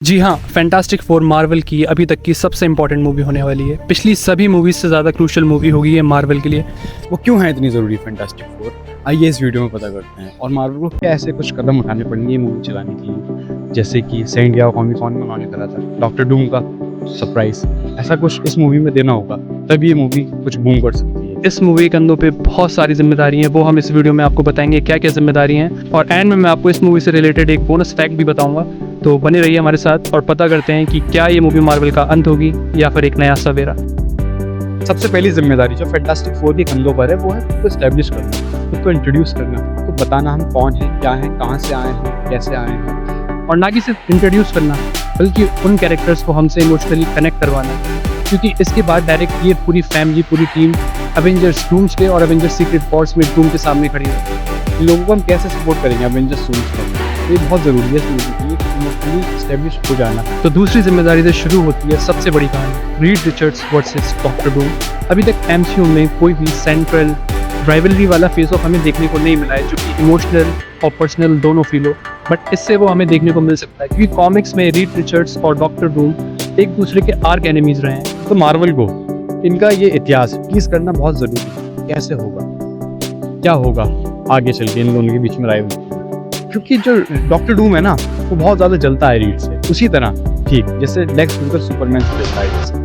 जी हाँ, fantastic four Marvel की अभी तक की सबसे इम्पोर्टेंट मूवी होने वाली है। पिछली सभी मूवीज से ज़्यादा क्रूशल मूवी होगी ये मार्वल के लिए। वो क्यों है इतनी ज़रूरी फैंटास्टिक फोर, आइए इस वीडियो में पता करते हैं। और मार्वल को क्या ऐसे कुछ कदम उठाने पड़ेंगे ये मूवी चलाने के लिए, जैसे कि सैन डिएगो कॉमिक कॉन में उन्होंने करा था डॉक्टर डूम का सरप्राइज, ऐसा कुछ इस मूवी में देना होगा तभी ये मूवी कुछ बूम कर सकती है। इस मूवी के कंधों पे बहुत सारी जिम्मेदारी हैं, वो हम इस वीडियो में आपको बताएंगे क्या क्या जिम्मेदारी हैं, और एंड में मैं आपको इस मूवी से रिलेटेड एक बोनस फैक्ट भी बताऊंगा। तो बने रहिए हमारे साथ और पता करते हैं कि क्या ये मूवी मार्वल का अंत होगी या फिर एक नया सवेरा। सबसे पहली जिम्मेदारी जो फैंटास्टिक फोर के कंधों पर है वो है खुद को एस्टेब्लिश करना, खुद को इंट्रोड्यूस करना, खुद को बताना हम कौन हैं, क्या हैं, कहाँ से आए हैं, कैसे आए हैं। और ना कि सिर्फ इंट्रोड्यूस करना, बल्कि उन कैरेक्टर्स को हमसे इमोशनली कनेक्ट करवाना, क्योंकि इसके बाद डायरेक्ट ये पूरी फैमिली, पूरी टीम एवेंजर्स डूम्सडे और एवेंजर्स सीक्रेट वॉर्स में डूम के सामने खड़ी है। लोगों को हम कैसे सपोर्ट करेंगे एवेंजर्स डूम्सडे में, ये बहुत ज़रूरी है इस मूवी के लिए इमोशनली एस्टेब्लिश हो जाना। तो दूसरी जिम्मेदारी से शुरू होती है सबसे बड़ी कहानी, Reed Richards versus doctor Doom. अभी तक एमसीयू में कोई भी सेंट्रल राइवलरी वाला फेस ऑफ हमें देखने को नहीं मिला है, जो कि इमोशनल और पर्सनल दोनों फील हो, बट इससे वो हमें देखने को मिल सकता है, क्योंकि कॉमिक्स में रीड रिचर्ड्स और डॉक्टर डूम एक दूसरे के आर्क एनिमीज रहे हैं। तो मार्वल को इनका ये इतिहास टीज करना बहुत ज़रूरी है। कैसे होगा, क्या होगा आगे चल के इन दोनों के बीच में राइवलरी, क्योंकि जो डॉक्टर डूम है ना वो बहुत ज़्यादा जलता है रीड से, उसी तरह ठीक जैसे लेक्स लूथर सुपरमैन से जलता है।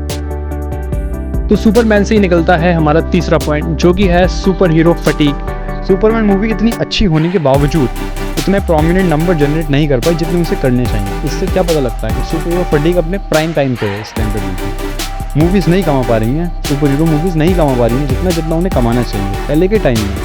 तो सुपरमैन से ही निकलता है हमारा तीसरा पॉइंट, जो कि है super hero fatigue. Superman movie इतनी अच्छी होने के बावजूद उतने प्रोमिनेंट नंबर जनरेट नहीं कर पाई जितने उसे करने चाहिए। इससे क्या पता लगता है कि सुपर हीरो फटीग अपने प्राइम टाइम पे है। इस टाइम पे मूवीज़ नहीं कमा पा रही हैं, सुपर हीरो मूवीज़ नहीं कमा पा रही हैं जितना उन्हें कमाना चाहिए पहले के टाइम में।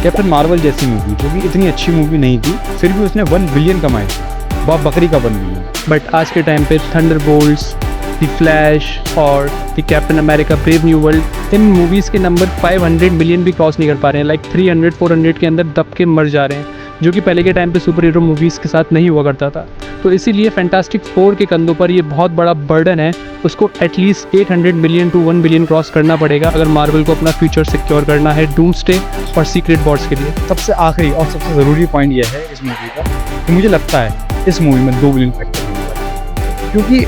कैप्टन मार्वल जैसी मूवी जो कि इतनी अच्छी मूवी नहीं थी, फिर भी उसने 1 बिलियन कमाए थे, बाप बकरी का 1 बिलियन। बट आज के टाइम पे थंडरबोल्ट्स, द फ्लैश और the captain America brave new world, in movies के नंबर 500 मिलियन भी क्रॉस नहीं कर पा रहे हैं। लाइक 300-400 के अंदर दब के मर जा रहे हैं, जो कि पहले के टाइम पे सुपर हीरो मूवीज़ के साथ नहीं हुआ करता था। तो इसीलिए फैंटास्टिक फोर के कंधों पर ये बहुत बड़ा बर्डन है, उसको at least 800 million to 1 billion cross करना पड़ेगा अगर मार्वल को अपना फ्यूचर सिक्योर करना है डूम्सडे और सीक्रेट वॉर्स के लिए। सबसे आखिरी और सबसे ज़रूरी पॉइंट यह है इस मूवी का कि मुझे लगता है इस मूवी में 2 विलन फैक्टर होगा, क्योंकि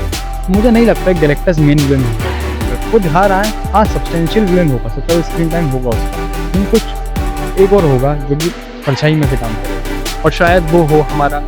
मुझे नहीं लगता है गैलेक्टस मेन विलन होगा। वो दिखा रहा है हाँ सब्सटेंशियल विलन होगा, सबका स्क्रीन टाइम होगा उसका, लेकिन कुछ एक और होगा जो कि परछाई में से काम करेगा, और शायद वो हो हमारा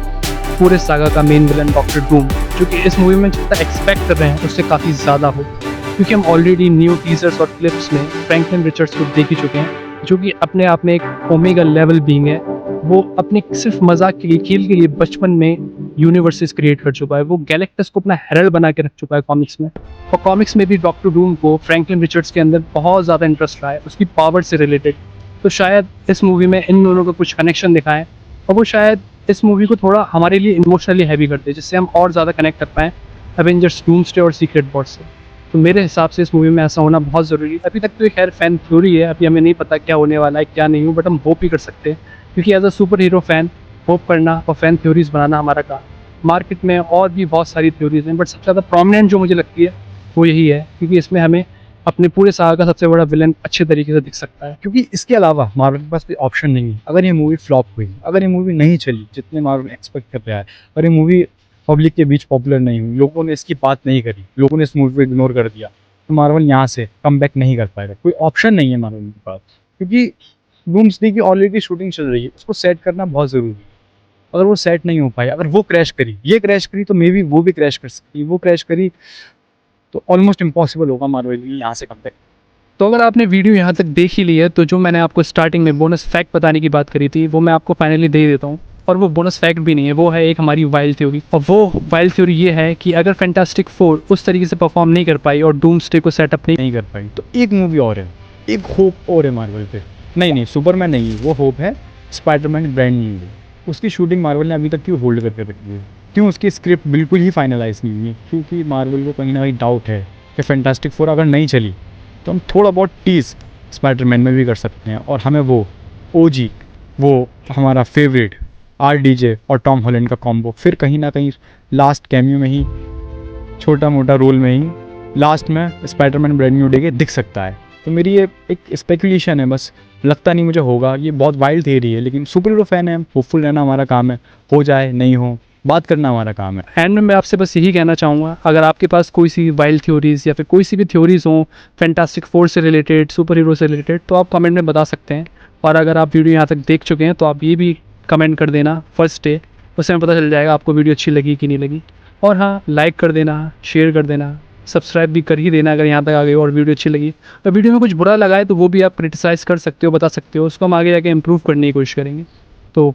पूरे सागा का मेन विलन डॉक्टर डूम, जो कि इस मूवी में जितना एक्सपेक्ट कर रहे हैं उससे काफ़ी ज़्यादा हो, क्योंकि हम ऑलरेडी न्यू टीजर्स और क्लिप्स में फ्रैंकलिन रिचर्ड्स को देख ही चुके हैं, जो कि अपने आप में एक ओमेगा लेवल बीइंग है। वो अपने सिर्फ मजाक के लिए, खेल के लिए बचपन में यूनिवर्सेस क्रिएट कर चुका है। वो गैलेक्टस को अपना हेरल्ड बना के रख चुका है कॉमिक्स में, और कॉमिक्स में भी डॉक्टर डूम को फ्रैंकलिन रिचर्ड्स के अंदर बहुत ज़्यादा इंटरेस्ट रहा है उसकी पावर से रिलेटेड। तो शायद इस मूवी में इन दोनों का कुछ कनेक्शन दिखाएं, और वो शायद इस मूवी को थोड़ा हमारे लिए इमोशनली हैवी कर दे, जिससे हम और ज़्यादा कनेक्ट कर पाएँ एवेंजर्स डूम्सडे और सीक्रेट वॉर्स से। तो मेरे हिसाब से इस मूवी में ऐसा होना बहुत ज़रूरी है। अभी तक तो ये खैर फैन थ्योरी है, अभी हमें नहीं पता क्या होने वाला है क्या नहीं हो, बट हम होप ही कर सकते हैं, क्योंकि as a superhero fan hope करना और फैन थ्योरीज बनाना हमारा काम। मार्केट में और भी बहुत सारी थ्योरीज हैं, बट सबसे ज़्यादा प्रोमिनेंट जो मुझे लगती है वो यही है, क्योंकि इसमें हमें अपने पूरे सागा का सबसे बड़ा विलन अच्छे तरीके से दिख सकता है। क्योंकि इसके अलावा मार्वल के पास कोई ऑप्शन नहीं है। अगर ये मूवी फ्लॉप हुई, अगर ये मूवी नहीं चली जितने मार्वल एक्सपेक्ट कर रहा है, और ये मूवी पब्लिक के बीच पॉपुलर नहीं हुई, लोगों ने इसकी बात नहीं करी, लोगों ने इस मूवी को इग्नोर कर दिया, तो मार्वल यहाँ से कम बैक नहीं कर पाएगा। कोई ऑप्शन नहीं है मार्वल के पास, क्योंकि डूम्सडे की ऑलरेडी शूटिंग चल रही है, उसको सेट करना बहुत ज़रूरी है। अगर वो सेट नहीं हो पाई, अगर वो क्रैश करी, ये क्रैश करी, तो मे बी वो भी क्रैश कर सकती है। वो क्रैश करी तो ऑलमोस्ट इम्पॉसिबल होगा मार्वल के लिए यहाँ से कम बैक। तो अगर आपने वीडियो यहाँ तक देख ही ली है, तो जो मैंने आपको स्टार्टिंग में बोनस फैक्ट बताने की बात करी थी वो मैं आपको फाइनली दे देता हूँ। और वो बोनस फैक्ट भी नहीं है, वो है एक हमारी वाइल्ड थ्योरी। और वो वाइल्ड थ्योरी ये है कि अगर फैंटास्टिक फोर उस तरीके से परफॉर्म नहीं कर पाई और डूम्सडे को सेटअप नहीं कर पाई, तो एक मूवी और है, एक होप और है मार्वल पे। नहीं सुपरमैन नहीं है, वो होप है स्पाइडरमैन ब्रांड न्यू। उसकी शूटिंग मार्वल ने अभी तक क्यों होल्ड करके रखी है? क्यों उसकी स्क्रिप्ट बिल्कुल ही फाइनलाइज नहीं हुई है? क्योंकि मार्वल को कहीं ना कहीं डाउट है कि फैंटास्टिक फोर अगर नहीं चली तो हम थोड़ा बहुत टीज स्पाइडरमैन में भी कर सकते हैं, और हमें वो ओजी, वो हमारा फेवरेट RDJ और टॉम हॉलैंड का कॉम्बो फिर कहीं ना कहीं लास्ट कैमियो में ही, छोटा मोटा रोल में ही लास्ट में स्पाइडरमैन ब्रांड न्यू डे के दिख सकता है। तो मेरी ये एक स्पेकुलेशन है, बस लगता नहीं मुझे होगा। ये बहुत वाइल्ड थियरी है, लेकिन सुपर हीरो फैन है, होपफुल रहना हमारा काम है। हो जाए नहीं हो बात करना हमारा काम है। एंड में मैं आपसे बस यही कहना चाहूँगा, अगर आपके पास कोई सी वाइल्ड थ्योरीज़ या फिर कोई सी भी थ्योरीज़ हों फैंटास्टिक फोर से रिलेटेड, सुपर हीरो से रिलेटेड, तो आप कमेंट में बता सकते हैं। और अगर आप वीडियो यहाँ तक देख चुके हैं तो आप ये भी कमेंट कर देना फर्स्ट डे, उससे हमें पता चल जाएगा आपको वीडियो अच्छी लगी कि नहीं लगी। और हाँ, लाइक कर देना, शेयर कर देना, सब्सक्राइब भी कर ही देना अगर यहाँ तक आ गए और वीडियो अच्छी लगी। और वीडियो में कुछ बुरा लगा है तो वो भी आप क्रिटिसाइज़ कर सकते हो, बता सकते हो, उसको हम आगे जाके इम्प्रूव करने की कोशिश करेंगे। तो